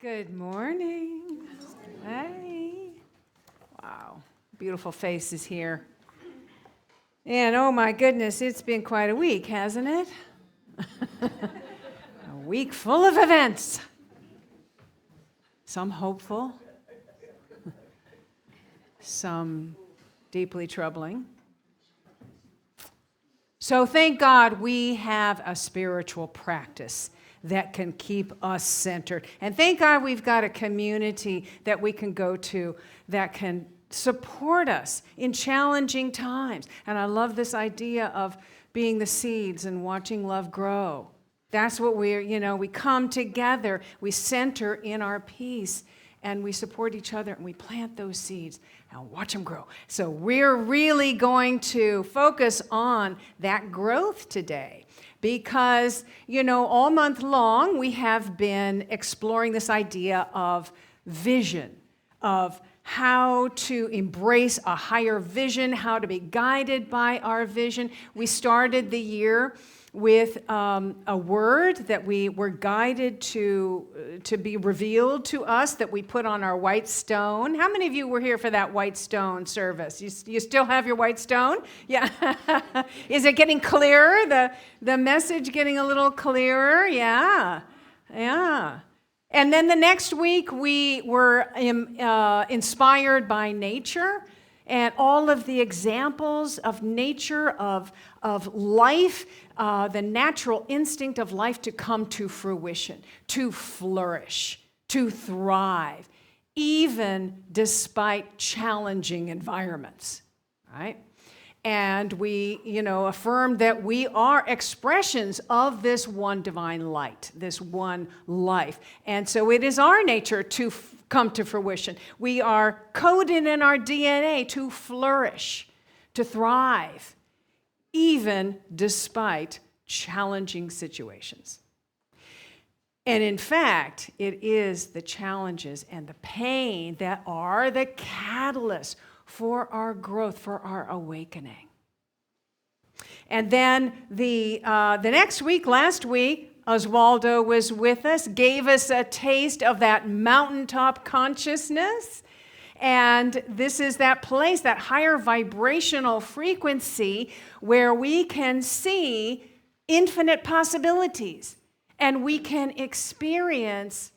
Good morning. Hey. Wow. Beautiful faces here. And oh my goodness, it's been quite a week, hasn't it? A week full of events. Some hopeful, some deeply troubling. So thank God we have a spiritual practice that can keep us centered. And thank God we've got a community that we can go to that can support us in challenging times. And I love this idea of being the seeds and watching love grow. That's what we come together, we center in our peace, and we support each other, and we plant those seeds and watch them grow. So we're really going to focus on that growth today because, all month long we have been exploring this idea of vision, of how to embrace a higher vision, how to be guided by our vision. We started the year with a word that we were guided to be revealed to us that we put on our white stone. How many of you were here for that white stone service? You still have your white stone? Yeah. Is it getting clearer? The message getting a little clearer? Yeah. And then the next week we were inspired by nature and all of the examples of nature, of life, the natural instinct of life to come to fruition, to flourish, to thrive, even despite challenging environments, right? And we, affirmed that we are expressions of this one divine light, this one life. And so it is our nature to come to fruition. We are coded in our DNA to flourish, to thrive, even despite challenging situations. And in fact, it is the challenges and the pain that are the catalyst for our growth, for our awakening. And then the next week, last week, Oswaldo was with us, gave us a taste of that mountaintop consciousness. And this is that place, that higher vibrational frequency where we can see infinite possibilities and we can experience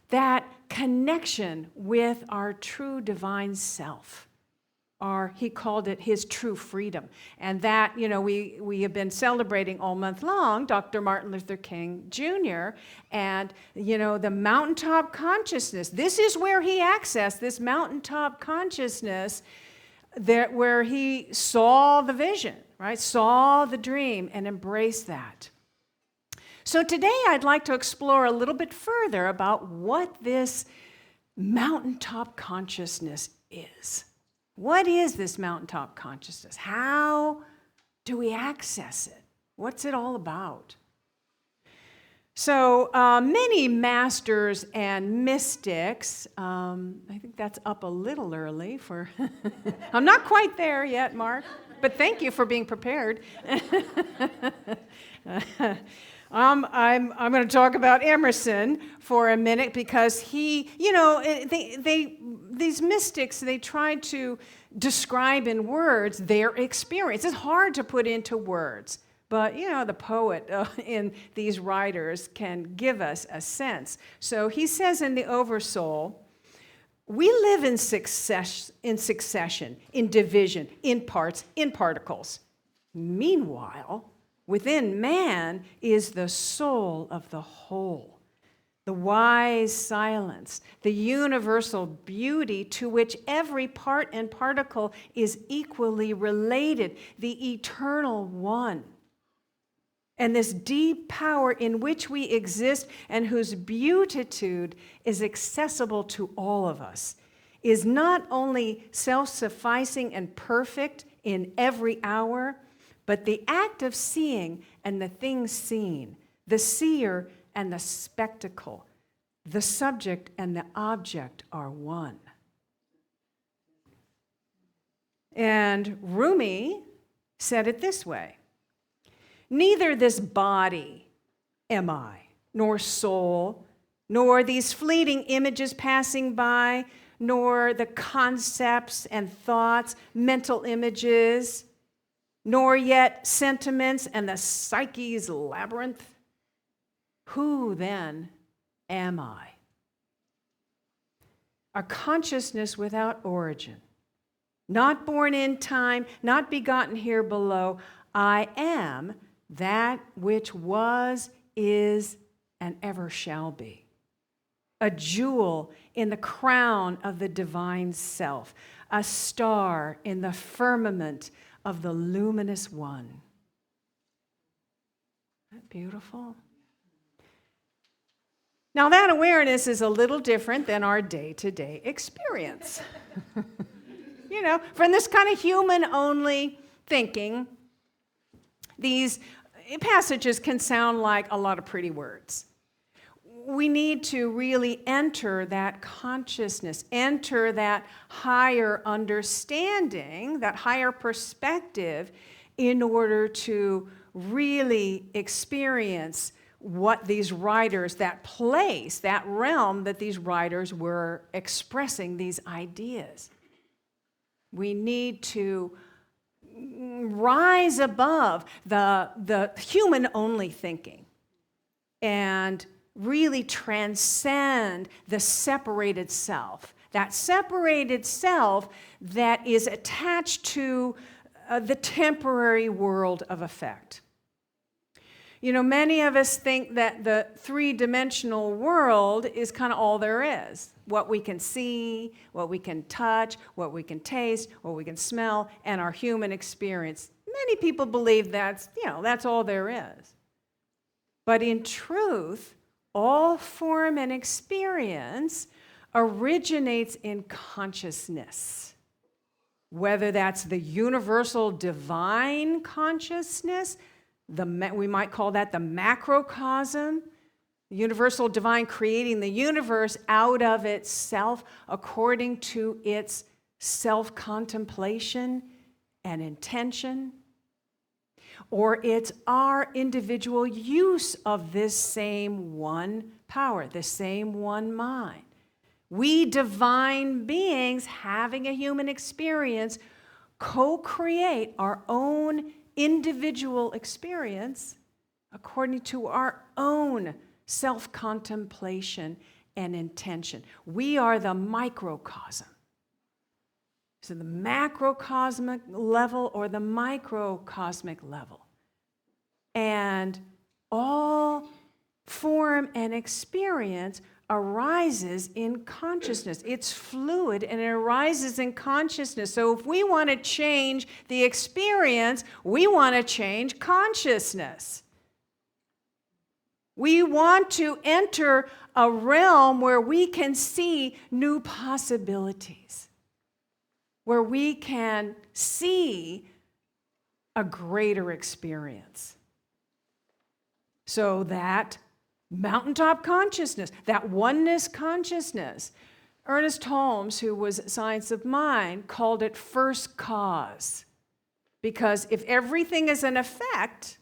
that connection with our true divine self. He called it his true freedom. And that, we have been celebrating all month long Dr. Martin Luther King Jr. and, the mountaintop consciousness. This is where he accessed this mountaintop consciousness where he saw the vision, right? Saw the dream and embraced that. So today I'd like to explore a little bit further about what this mountaintop consciousness is. What is this mountaintop consciousness? How do we access it? What's it all about? So many masters and mystics, I think that's up a little early for, I'm not quite there yet, Mark, but thank you for being prepared. I'm going to talk about Emerson for a minute because he, these mystics, they try to describe in words their experience. It's hard to put into words, but, the poet in these writers can give us a sense. So he says in the Oversoul, we live in succession, in division, in parts, in particles. Meanwhile, within man is the soul of the whole, the wise silence, the universal beauty to which every part and particle is equally related, the eternal one. And this deep power in which we exist and whose beatitude is accessible to all of us is not only self-sufficing and perfect in every hour, but the act of seeing and the things seen, the seer and the spectacle, the subject and the object are one. And Rumi said it this way: neither this body am I, nor soul, nor these fleeting images passing by, nor the concepts and thoughts, mental images, nor yet sentiments and the psyche's labyrinth. Who then am I? A consciousness without origin, not born in time, not begotten here below. I am that which was, is, and ever shall be. A jewel in the crown of the divine self, a star in the firmament of the luminous one. Isn't that beautiful? Now, that awareness is a little different than our day-to-day experience. From this kind of human-only thinking, these passages can sound like a lot of pretty words. We need to really enter that consciousness, enter that higher understanding, that higher perspective, in order to really experience what these writers, that place, that realm that these writers were expressing these ideas. We need to rise above the human-only thinking and really transcend the separated self. That separated self that is attached to the temporary world of effect. Many of us think that the three-dimensional world is kind of all there is. What we can see, what we can touch, what we can taste, what we can smell, and our human experience. Many people believe that's all there is. But in truth, all form and experience originates in consciousness. Whether that's the universal divine consciousness, we might call that the macrocosm, the universal divine creating the universe out of itself according to its self-contemplation and intention, or it's our individual use of this same one power, the same one mind. We divine beings having a human experience co-create our own individual experience according to our own self-contemplation and intention. We are the microcosm. So the macrocosmic level or the microcosmic level. And all form and experience arises in consciousness. It's fluid and it arises in consciousness. So if we want to change the experience, we want to change consciousness. We want to enter a realm where we can see new possibilities, where we can see a greater experience. So that mountaintop consciousness, that oneness consciousness. Ernest Holmes, who was Science of Mind, called it first cause. Because if everything is an effect,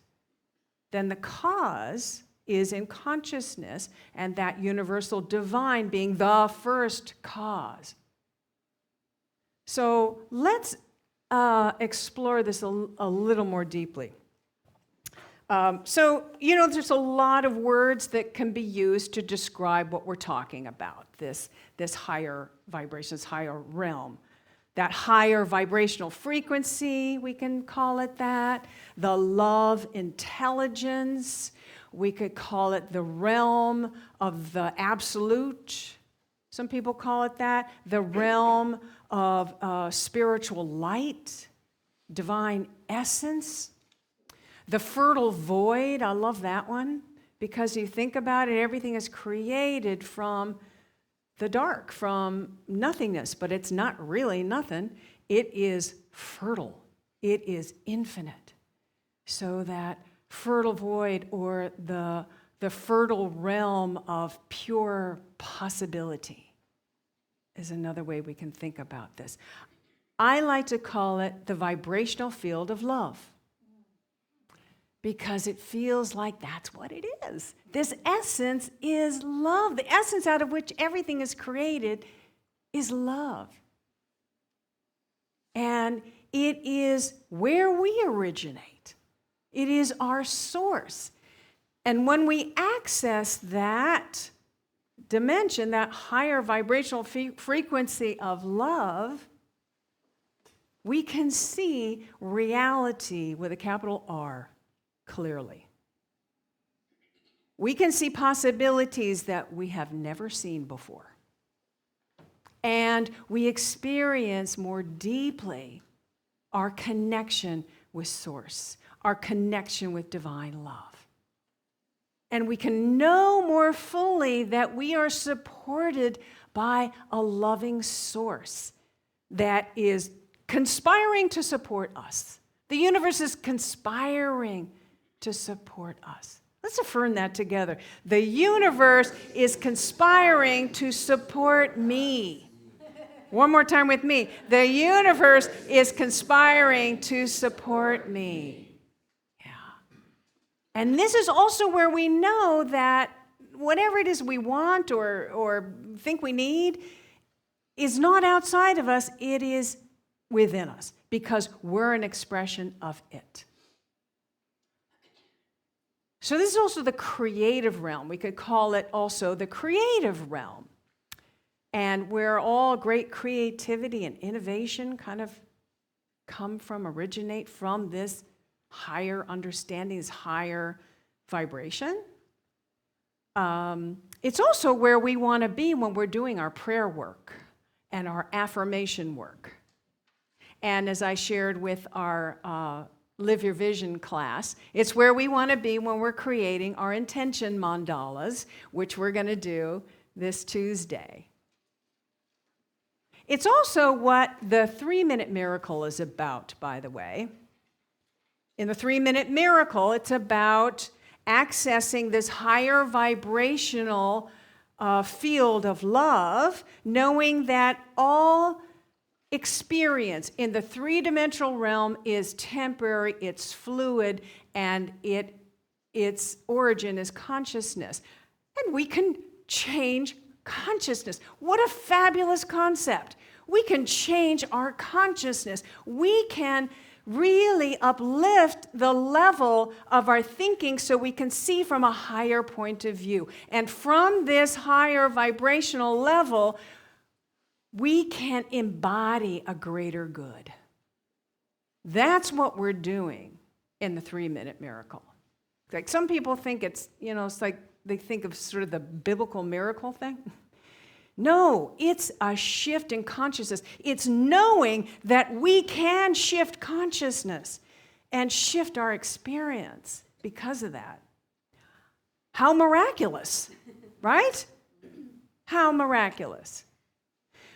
then the cause is in consciousness, and that universal divine being the first cause. So let's explore this a little more deeply. There's a lot of words that can be used to describe what we're talking about, this higher vibration, this higher realm. That higher vibrational frequency, we can call it that. The love intelligence, we could call it the realm of the absolute. Some people call it that. The realm of spiritual light, divine essence. The fertile void, I love that one, because you think about it, everything is created from the dark, from nothingness, but it's not really nothing. It is fertile. It is infinite. So that fertile void, or the fertile realm of pure possibility, is another way we can think about this. I like to call it the vibrational field of love. because it feels like that's what it is. This essence is love. The essence out of which everything is created is love. And it is where we originate. It is our source. And when we access that dimension, that higher vibrational frequency of love, we can see reality with a capital R clearly. We can see possibilities that we have never seen before. And we experience more deeply our connection with Source, our connection with divine love. And we can know more fully that we are supported by a loving Source that is conspiring to support us. The universe is conspiring to support us. Let's affirm that together. The universe is conspiring to support me. One more time with me. The universe is conspiring to support me. Yeah. And this is also where we know that whatever it is we want or think we need is not outside of us, it is within us, because we're an expression of it. So this is also the creative realm. We could call it also the creative realm. And where all great creativity and innovation kind of originate from this higher understanding, this higher vibration. It's also where we want to be when we're doing our prayer work and our affirmation work. And as I shared with our Live Your Vision class, it's where we want to be when we're creating our intention mandalas, which we're going to do this Tuesday. It's also what the 3-minute miracle is about, by the way. In the 3-minute miracle, it's about accessing this higher vibrational field of love, knowing that all experience in the 3-dimensional realm is temporary, it's fluid, and its origin is consciousness. And we can change consciousness. What a fabulous concept. We can change our consciousness. We can really uplift the level of our thinking so we can see from a higher point of view. And from this higher vibrational level, we can embody a greater good. That's what we're doing in the 3-minute miracle. Like some people think it's like they think of sort of the biblical miracle thing. No, it's a shift in consciousness. It's knowing that we can shift consciousness and shift our experience because of that. How miraculous, right? How miraculous.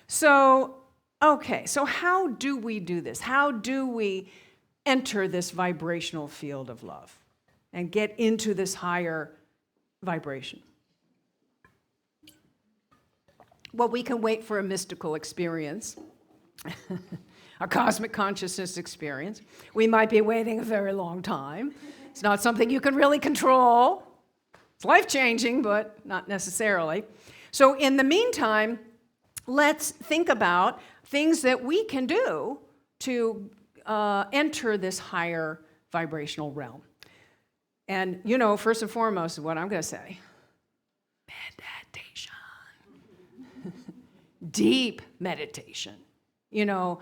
So how do we do this? How do we enter this vibrational field of love and get into this higher vibration? Well, we can wait for a mystical experience, a cosmic consciousness experience. We might be waiting a very long time. It's not something you can really control. It's life-changing, but not necessarily. So in the meantime, let's think about things that we can do to enter this higher vibrational realm. And, first and foremost, what I'm going to say, meditation. Deep meditation. I'm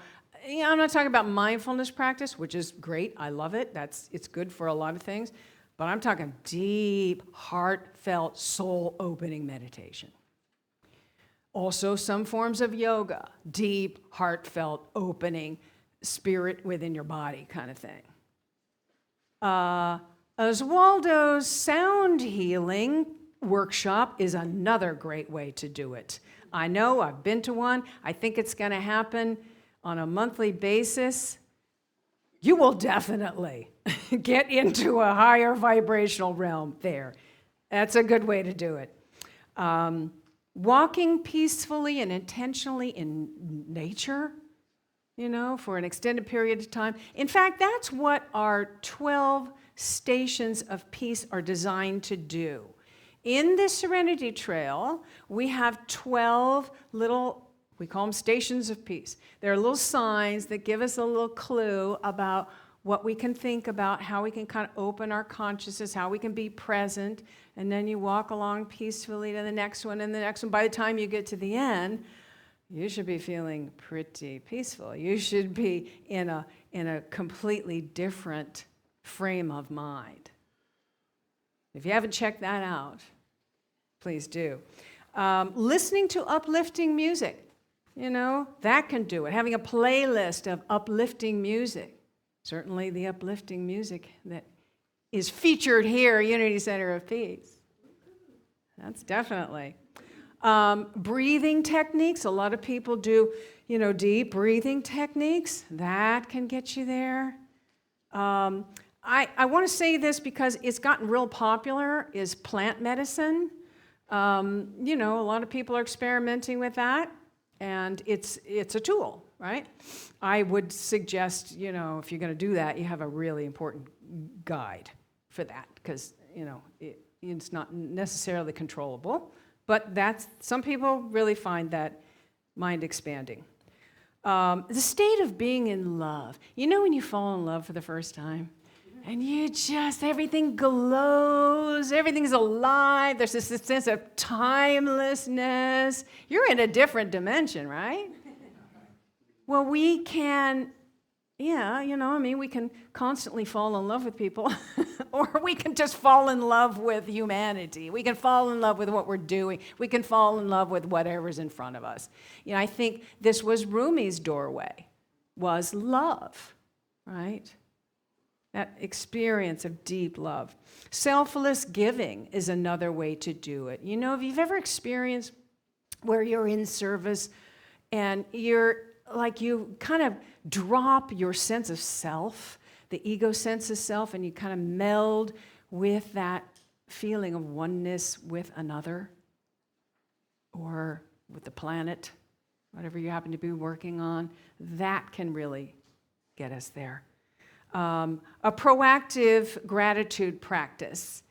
not talking about mindfulness practice, which is great. I love it. It's good for a lot of things. But I'm talking deep, heartfelt, soul-opening meditation. Also, some forms of yoga, deep, heartfelt, opening, spirit within your body kind of thing. Oswaldo's sound healing workshop is another great way to do it. I know, I've been to one. I think it's going to happen on a monthly basis. You will definitely get into a higher vibrational realm there. That's a good way to do it. Walking peacefully and intentionally in nature, for an extended period of time. In fact, that's what our 12 stations of peace are designed to do. In this Serenity Trail, we have 12 little, we call them stations of peace. They're little signs that give us a little clue about what we can think about, how we can kind of open our consciousness, how we can be present, and then you walk along peacefully to the next one and the next one. By the time you get to the end, you should be feeling pretty peaceful. You should be in a completely different frame of mind. If you haven't checked that out, please do. Listening to uplifting music, that can do it. Having a playlist of uplifting music. Certainly the uplifting music that is featured here, Unity Center of Peace. That's definitely. Breathing techniques. A lot of people do, deep breathing techniques. That can get you there. I want to say this because it's gotten real popular, is plant medicine. A lot of people are experimenting with that, and it's a tool, right? I would suggest, if you're going to do that, you have a really important guide for that, because, it's not necessarily controllable, but some people really find that mind expanding. The state of being in love. When you fall in love for the first time, and everything glows, everything's alive, there's this sense of timelessness. You're in a different dimension, right? Well, we can, we can constantly fall in love with people, or we can just fall in love with humanity. We can fall in love with what we're doing. We can fall in love with whatever's in front of us. I think this was Rumi's doorway, was love, right? That experience of deep love. Selfless giving is another way to do it. If you've ever experienced where you're in service and you kind of drop your sense of self, the ego sense of self, and you kind of meld with that feeling of oneness with another or with the planet, whatever you happen to be working on, that can really get us there. A proactive gratitude practice.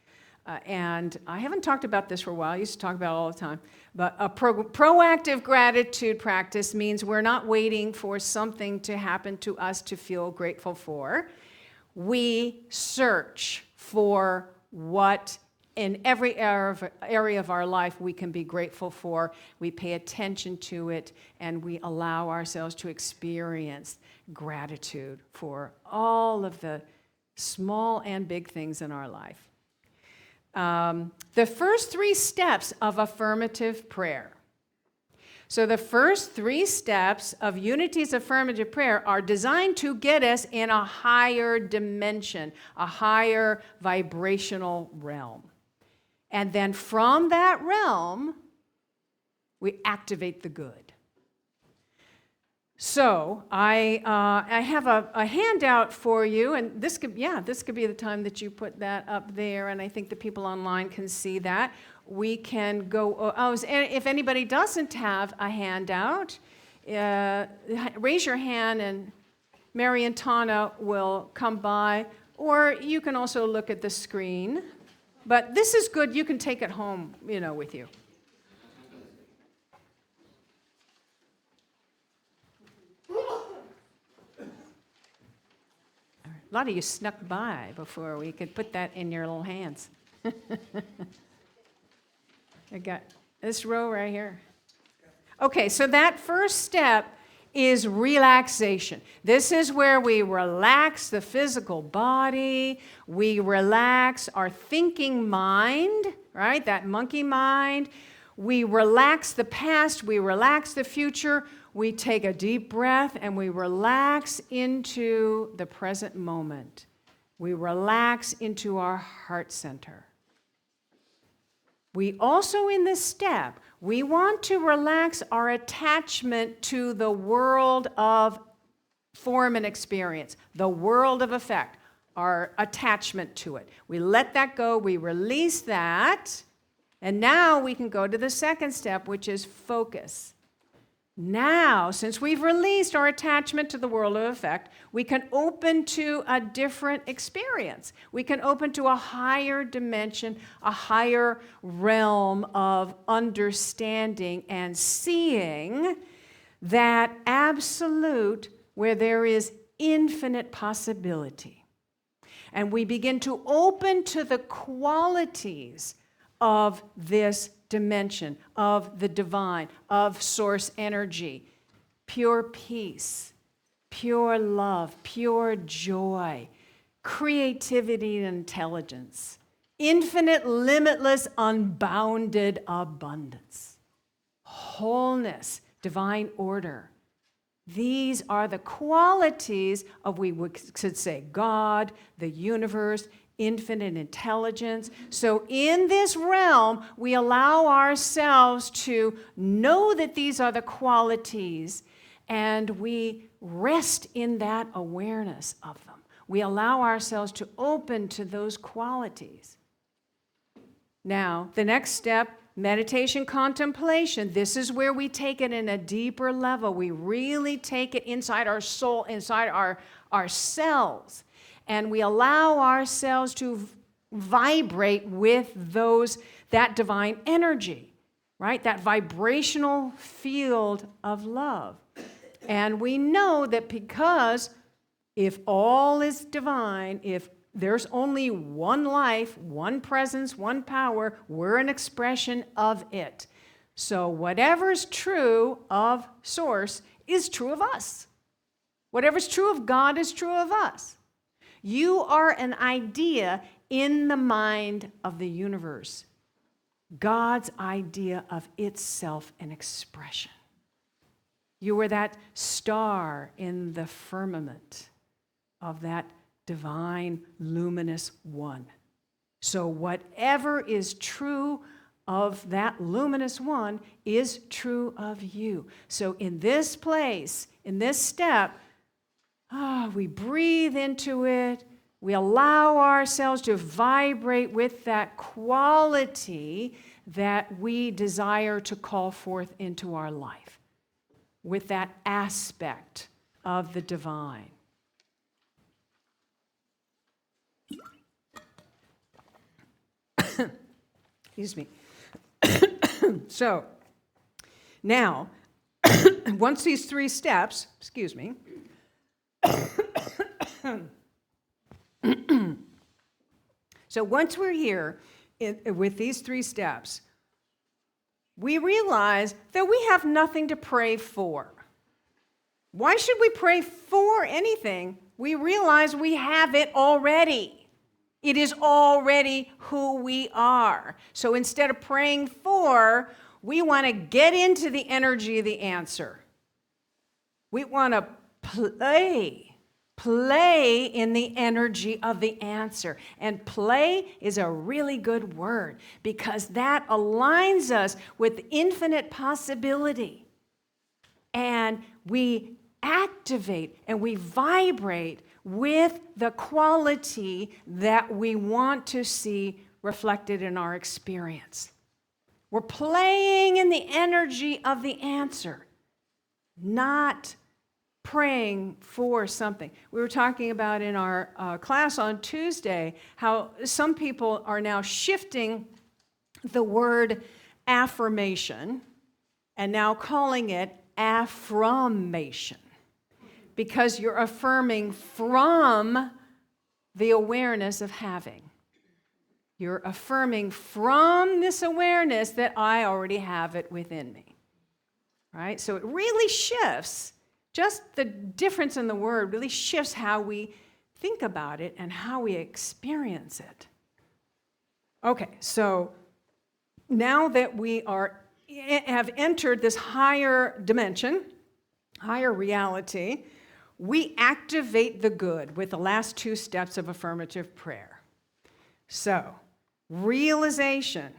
And I haven't talked about this for a while. I used to talk about it all the time. But a proactive gratitude practice means we're not waiting for something to happen to us to feel grateful for. We search for what in every area of our life we can be grateful for. We pay attention to it, and we allow ourselves to experience gratitude for all of the small and big things in our life. The first 3 steps of affirmative prayer. So the first 3 steps of Unity's affirmative prayer are designed to get us in a higher dimension, a higher vibrational realm. And then from that realm, we activate the good. So I have a handout for you, and this could be the time that you put that up there, and I think the people online can see that. We can go. If anybody doesn't have a handout, raise your hand, and Mary and Tana will come by, or you can also look at the screen. But this is good. You can take it home, with you. A lot of you snuck by before we could put that in your little hands. I got this row right here. Okay, so that first step is relaxation. This is where we relax the physical body, we relax our thinking mind, right? That monkey mind. We relax the past, we relax the future. We take a deep breath and we relax into the present moment. We relax into our heart center. We also, in this step, we want to relax our attachment to the world of form and experience, the world of effect, our attachment to it. We let that go, we release that, and now we can go to the second step, which is focus. Now, since we've released our attachment to the world of effect, we can open to a different experience. We can open to a higher dimension, a higher realm of understanding and seeing that absolute where there is infinite possibility. And we begin to open to the qualities of this dimension, of the divine, of source energy, pure peace, pure love, pure joy, creativity and intelligence, infinite, limitless, unbounded abundance, wholeness, divine order. These are the qualities of, we could say, God, the universe, infinite intelligence. So in this realm, we allow ourselves to know that these are the qualities, and we rest in that awareness of them. We allow ourselves to open to those qualities. Now, the next step, meditation, contemplation. This is where we take it in a deeper level. We really take it inside our soul, inside our cells. And we allow ourselves to vibrate with that divine energy, right? That vibrational field of love. And we know that because if all is divine, if there's only one life, one presence, one power, we're an expression of it. So whatever's true of Source is true of us. Whatever's true of God is true of us. You are an idea in the mind of the universe. God's idea of itself and expression. You are that star in the firmament of that divine, luminous one. So whatever is true of that luminous one is true of you. So in this place, in this step, we breathe into it. We allow ourselves to vibrate with that quality that we desire to call forth into our life, with that aspect of the divine. Excuse me. So, now, once these three steps, excuse me, so once we're here with these three steps, we realize that we have nothing to pray for. Why should we pray for anything? We realize we have it already. It is already who we are. So instead of praying for, we want to get into the energy of the answer. We want to play in the energy of the answer. And play is a really good word because that aligns us with infinite possibility. And we activate and we vibrate with the quality that we want to see reflected in our experience. We're playing in the energy of the answer, not praying for something. We were talking about in our class on Tuesday how some people are now shifting the word affirmation and now calling it affirmation, because you're affirming from the awareness of having. You're affirming from this awareness that I already have it within me, right? So it really shifts. Just the difference in the word really shifts how we think about it and how we experience it. Okay, so now that we have entered this higher dimension, higher reality, we activate the good with the last two steps of affirmative prayer. So, realization.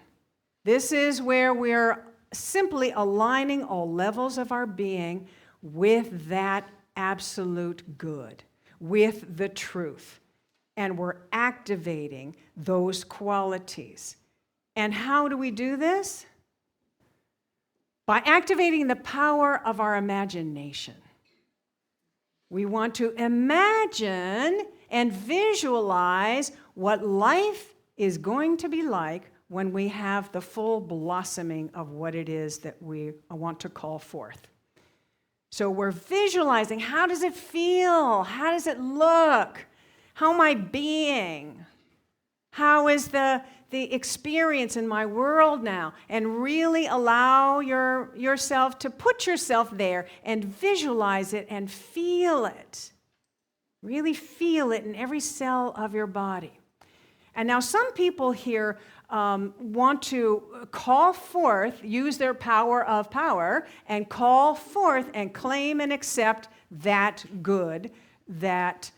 This is where we're simply aligning all levels of our being with that absolute good, with the truth. And we're activating those qualities. And how do we do this? by activating the power of our imagination. We want to imagine and visualize what life is going to be like when we have the full blossoming of what it is that we want to call forth. So we're visualizing, how does it feel? How does it look? How am I being? How is the experience in my world now? And really allow yourself to put yourself there and visualize it and feel it. Really feel it in every cell of your body. And now some people here want to call forth, use their power of power, and call forth and claim and accept that good, that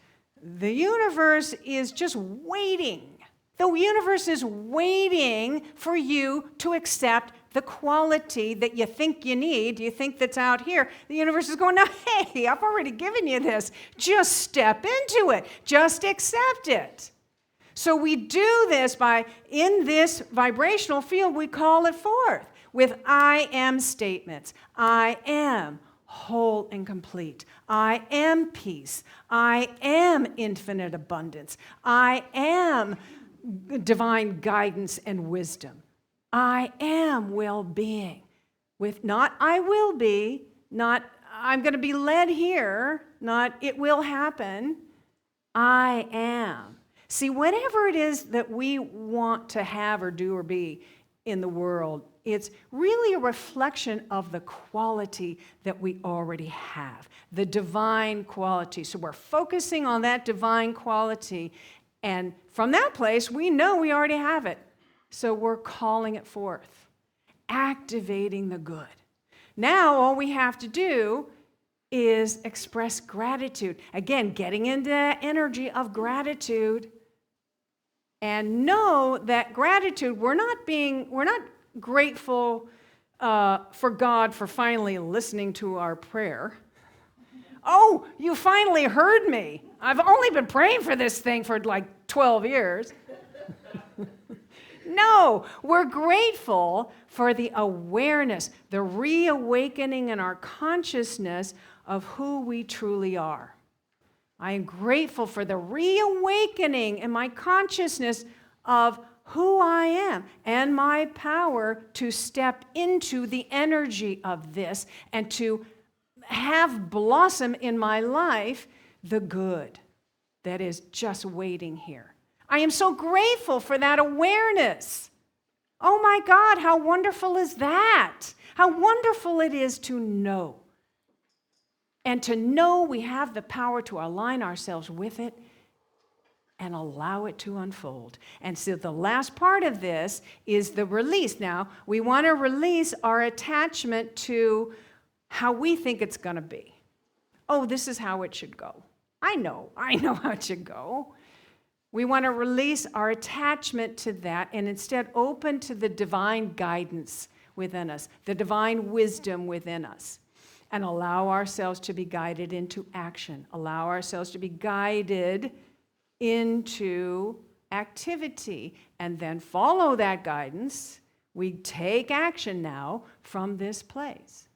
the universe is just waiting. The universe is waiting for you to accept the quality that you think you need, you think that's out here. The universe is going, no, hey, I've already given you this. Just step into it. Just accept it. So we do this by, in this vibrational field, we call it forth with I am statements. I am whole and complete. I am peace. I am infinite abundance. I am divine guidance and wisdom. I am well-being. With not I will be, not I'm going to be led here, not it will happen. I am. See, whatever it is that we want to have or do or be in the world, it's really a reflection of the quality that we already have, the divine quality. So we're focusing on that divine quality, and from that place, we know we already have it. So we're calling it forth, activating the good. Now, all we have to do is express gratitude. Again, getting into that energy of gratitude. And know that gratitude, we're not grateful for God for finally listening to our prayer. Oh, you finally heard me. I've only been praying for this thing for like 12 years. No, we're grateful for the awareness, the reawakening in our consciousness of who we truly are. I am grateful for the reawakening in my consciousness of who I am and my power to step into the energy of this and to have blossom in my life the good that is just waiting here. I am so grateful for that awareness. Oh my God, how wonderful is that? How wonderful it is to know. And to know we have the power to align ourselves with it and allow it to unfold. And so the last part of this is the release. Now, we want to release our attachment to how we think it's going to be. Oh, this is how it should go. I know how it should go. We want to release our attachment to that and instead open to the divine guidance within us, the divine wisdom within us. And allow ourselves to be guided into action. Allow ourselves to be guided into activity. And then follow that guidance. We take action now from this place.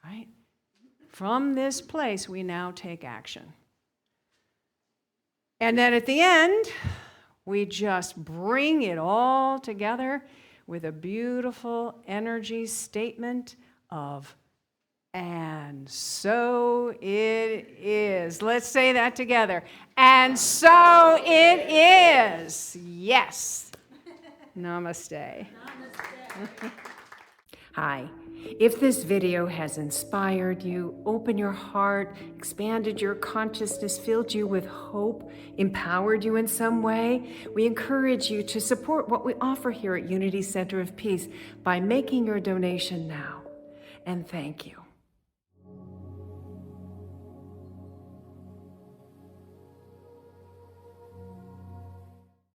Right? From this place, we now take action. And then at the end, we just bring it all together with a beautiful energy statement of and so it is. Let's say that together. And so it is. Yes. Namaste. Namaste. Hi. If this video has inspired you, opened your heart, expanded your consciousness, filled you with hope, empowered you in some way, we encourage you to support what we offer here at Unity Center of Peace by making your donation now. And thank you.